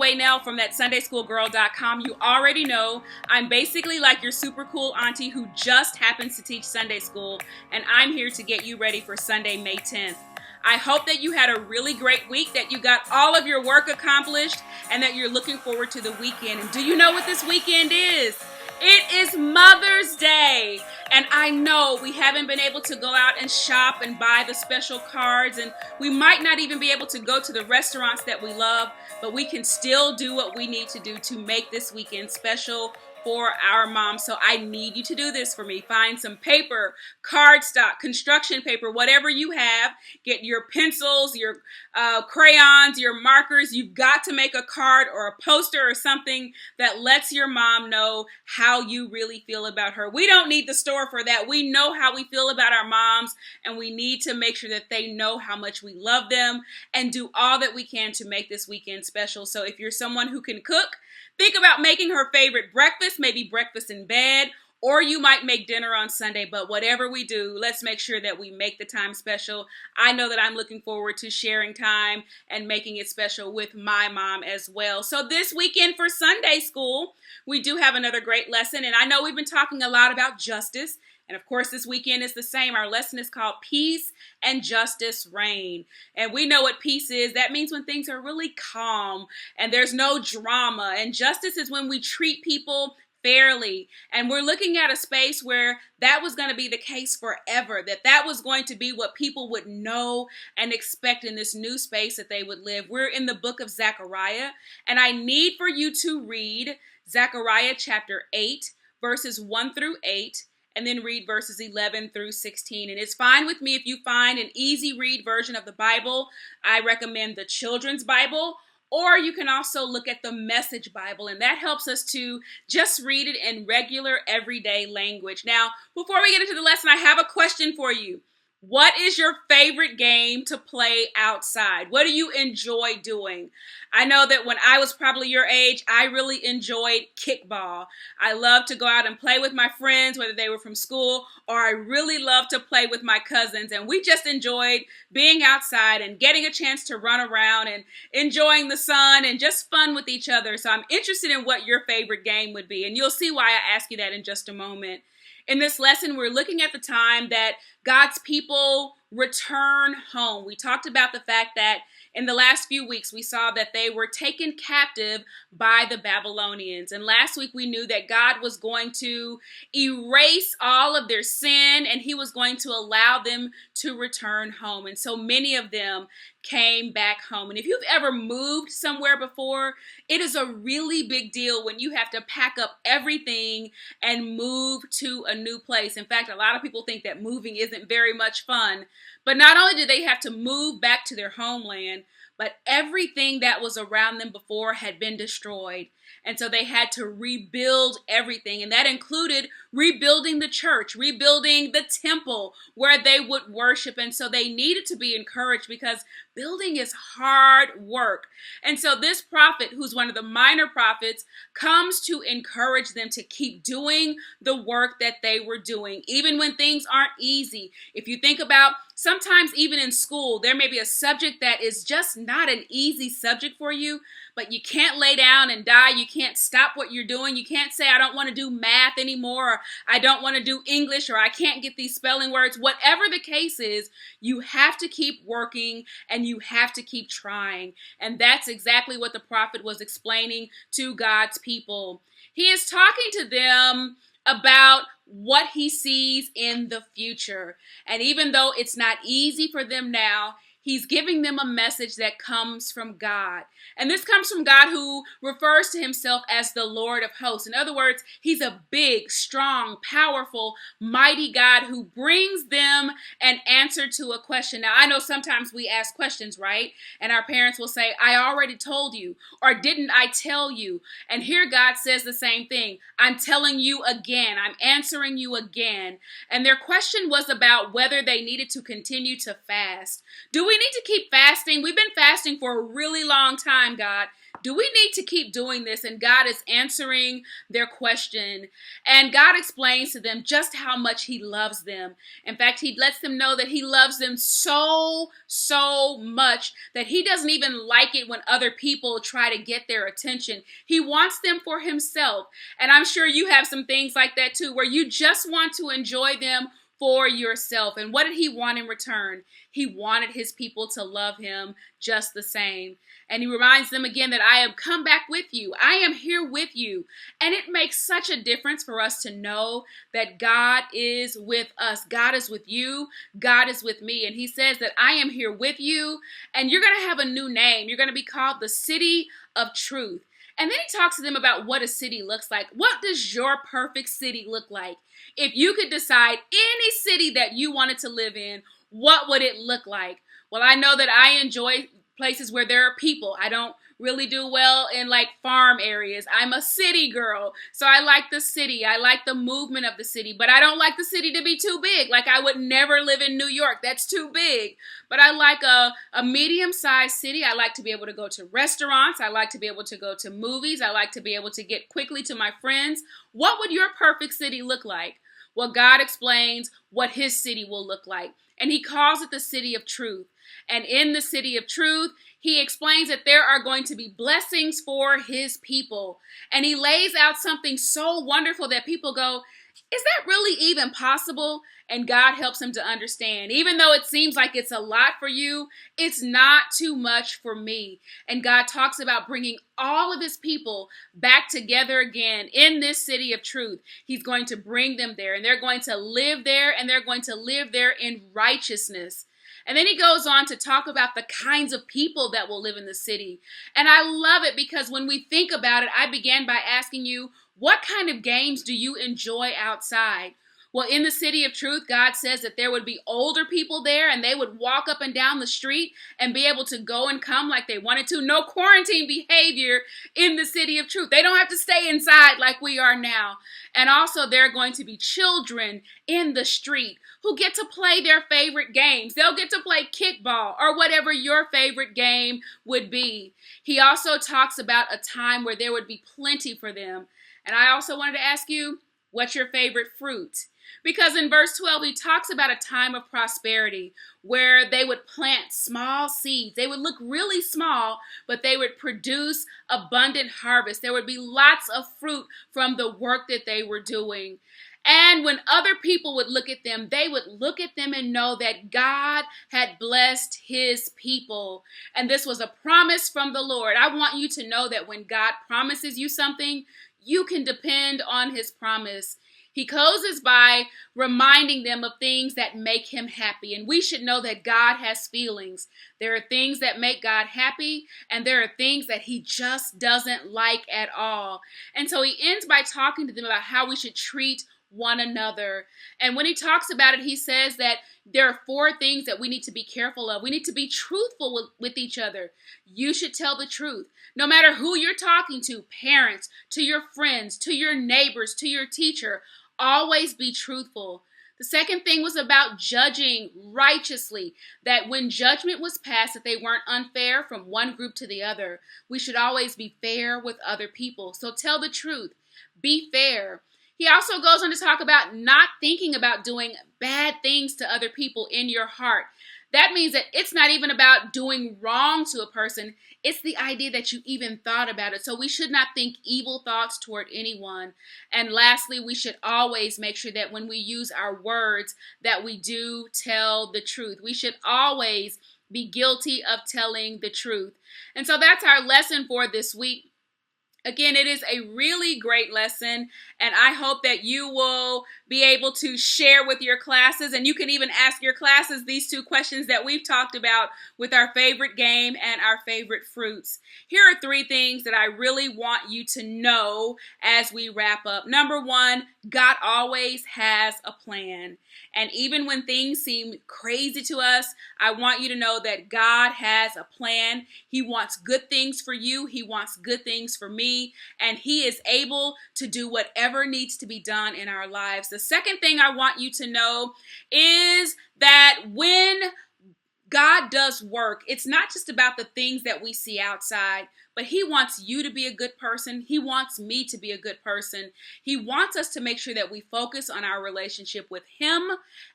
Waynell from that SundaySchoolGirl.com. You already know I'm basically like your super cool auntie who just happens to teach Sunday school, and I'm here to get you ready for Sunday, May 10th. I hope that you had a really great week, that you got all of your work accomplished, and that you're looking forward to the weekend. And do you know what this weekend is? It is Mother's Day, and I know we haven't been able to go out and shop and buy the special cards, and we might not even be able to go to the restaurants that we love, but we can still do what we need to do to make this weekend special for our moms. So I need you to do this for me. Find some paper, cardstock, construction paper, whatever you have. Get your pencils, your crayons, your markers. You've got to make a card or a poster or something that lets your mom know how you really feel about her. We don't need the store for that. We know how we feel about our moms, and we need to make sure that they know how much we love them and do all that we can to make this weekend special. So if you're someone who can cook, think about making her favorite breakfast, maybe breakfast in bed, or you might make dinner on Sunday. But whatever we do, let's make sure that we make the time special. I know that I'm looking forward to sharing time and making it special with my mom as well. So this weekend for Sunday school, we do have another great lesson. And I know we've been talking a lot about justice. And of course, this weekend is the same. Our lesson is called Peace and Justice Reign. And we know what peace is. That means when things are really calm and there's no drama. And justice is when we treat people fairly. And we're looking at a space where that was going to be the case forever, that was going to be what people would know and expect in this new space that they would live. We're in the book of Zechariah, and I need for you to read Zechariah chapter 8, verses 1 through 8, and then read verses 11 through 16. And it's fine with me if you find an easy read version of the Bible. I recommend the Children's Bible, or you can also look at the Message Bible, and that helps us to just read it in regular, everyday language. Now, before we get into the lesson, I have a question for you. What is your favorite game to play outside? What do you enjoy doing? I know that when I was probably your age, I really enjoyed kickball. I loved to go out and play with my friends, whether they were from school, or I really loved to play with my cousins. And we just enjoyed being outside and getting a chance to run around and enjoying the sun and just fun with each other. So I'm interested in what your favorite game would be. And you'll see why I ask you that in just a moment. In this lesson, we're looking at the time that God's people return home. We talked about the fact that in the last few weeks, we saw that they were taken captive by the Babylonians. And last week, we knew that God was going to erase all of their sin, and he was going to allow them to return home. And so many of them came back home. And if you've ever moved somewhere before, it is a really big deal when you have to pack up everything and move to a new place. In fact, a lot of people think that moving isn't very much fun. But not only do they have to move back to their homeland, but everything that was around them before had been destroyed. And so they had to rebuild everything. And that included rebuilding the church, rebuilding the temple where they would worship. And so they needed to be encouraged because building is hard work. And so this prophet, who's one of the minor prophets, comes to encourage them to keep doing the work that they were doing, even when things aren't easy. If you think about sometimes even in school, there may be a subject that is just not an easy subject for you, but you can't lay down and die. You can't stop what you're doing. You can't say, I don't want to do math anymore, or I don't want to do English, or I can't get these spelling words. Whatever the case is, you have to keep working and you have to keep trying. And that's exactly what the prophet was explaining to God's people. He is talking to them about what he sees in the future. And even though it's not easy for them now, he's giving them a message that comes from God. And this comes from God, who refers to himself as the Lord of hosts. In other words, he's a big, strong, powerful, mighty God who brings them an answer to a question. Now, I know sometimes we ask questions, right? And our parents will say, I already told you, or didn't I tell you? And here God says the same thing. I'm telling you again. I'm answering you again. And their question was about whether they needed to continue to fast. Do we we need to keep fasting? We've been fasting for a really long time, God. Do we need to keep doing this? And God is answering their question. And God explains to them just how much he loves them. In fact, he lets them know that he loves them so much that he doesn't even like it when other people try to get their attention. He wants them for himself. And I'm sure you have some things like that too, where you just want to enjoy them for yourself. And what did he want in return? He wanted his people to love him just the same. And he reminds them again that I have come back with you. I am here with you. And it makes such a difference for us to know that God is with us. God is with you. God is with me. And he says that I am here with you. And you're going to have a new name. You're going to be called the City of Truth. And then he talks to them about what a city looks like. What does your perfect city look like? If you could decide any city that you wanted to live in, what would it look like? Well, I know that I enjoy places where there are people. I don't really do well in like farm areas. I'm a city girl, so I like the city. I like the movement of the city, but I don't like the city to be too big. Like I would never live in New York. That's too big. But I like a medium-sized city. I like to be able to go to restaurants. I like to be able to go to movies. I like to be able to get quickly to my friends. What would your perfect city look like? Well, God explains what his city will look like. And he calls it the City of Truth. And in the City of Truth, he explains that there are going to be blessings for his people. And he lays out something so wonderful that people go, is that really even possible? And God helps him to understand. Even though it seems like it's a lot for you, it's not too much for me. And God talks about bringing all of his people back together again in this City of Truth. He's going to bring them there, and they're going to live there, and they're going to live there in righteousness. And then he goes on to talk about the kinds of people that will live in the city. And I love it because when we think about it, I began by asking you, what kind of games do you enjoy outside? Well, in the City of Truth, God says that there would be older people there and they would walk up and down the street and be able to go and come like they wanted to. No quarantine behavior in the City of Truth. They don't have to stay inside like we are now. And also there are going to be children in the street who get to play their favorite games. They'll get to play kickball or whatever your favorite game would be. He also talks about a time where there would be plenty for them. And I also wanted to ask you, what's your favorite fruit? Because in verse 12, he talks about a time of prosperity where they would plant small seeds. They would look really small, but they would produce abundant harvest. There would be lots of fruit from the work that they were doing. And when other people would look at them, they would look at them and know that God had blessed his people. And this was a promise from the Lord. I want you to know that when God promises you something, you can depend on his promise. He closes by reminding them of things that make him happy. And we should know that God has feelings. There are things that make God happy, and there are things that he just doesn't like at all. And so he ends by talking to them about how we should treat one another. And when he talks about it, he says that there are 4 things that we need to be careful of. We need to be truthful with each other. You should tell the truth. No matter who you're talking to, parents, to your friends, to your neighbors, to your teacher, always be truthful. The second thing was about judging righteously, that when judgment was passed, that they weren't unfair from one group to the other. We should always be fair with other people. So tell the truth. Be fair. He also goes on to talk about not thinking about doing bad things to other people in your heart. That means that it's not even about doing wrong to a person. It's the idea that you even thought about it. So we should not think evil thoughts toward anyone. And lastly, we should always make sure that when we use our words, that we do tell the truth. We should always be guilty of telling the truth. And so that's our lesson for this week. Again, it is a really great lesson, and I hope that you will be able to share with your classes, and you can even ask your classes these 2 questions that we've talked about with our favorite game and our favorite fruits. Here are 3 things that I really want you to know as we wrap up. Number 1, God always has a plan. And even when things seem crazy to us, I want you to know that God has a plan. He wants good things for you. He wants good things for me. And he is able to do whatever needs to be done in our lives. The second thing I want you to know is that when God does work. It's not just about the things that we see outside, but He wants you to be a good person. He wants me to be a good person. He wants us to make sure that we focus on our relationship with Him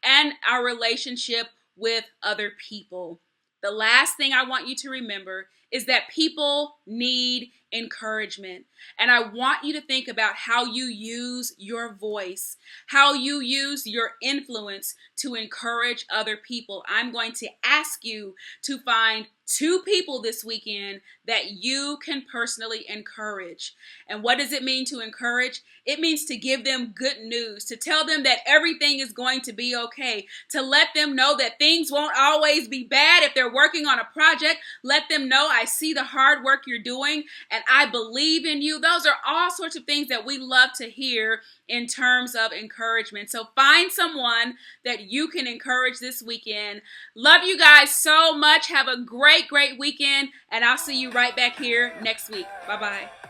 and our relationship with other people. The last thing I want you to remember is that people need encouragement. And I want you to think about how you use your voice, how you use your influence to encourage other people. I'm going to ask you to find 2 people this weekend that you can personally encourage. And what does it mean to encourage? It means to give them good news, to tell them that everything is going to be okay, to let them know that things won't always be bad. If they're working on a project, let them know, I see the hard work you're doing and I believe in you. Those are all sorts of things that we love to hear in terms of encouragement. So find someone that you can encourage this weekend. Love you guys so much. Have a great weekend, and I'll see you right back here next week. Bye-bye.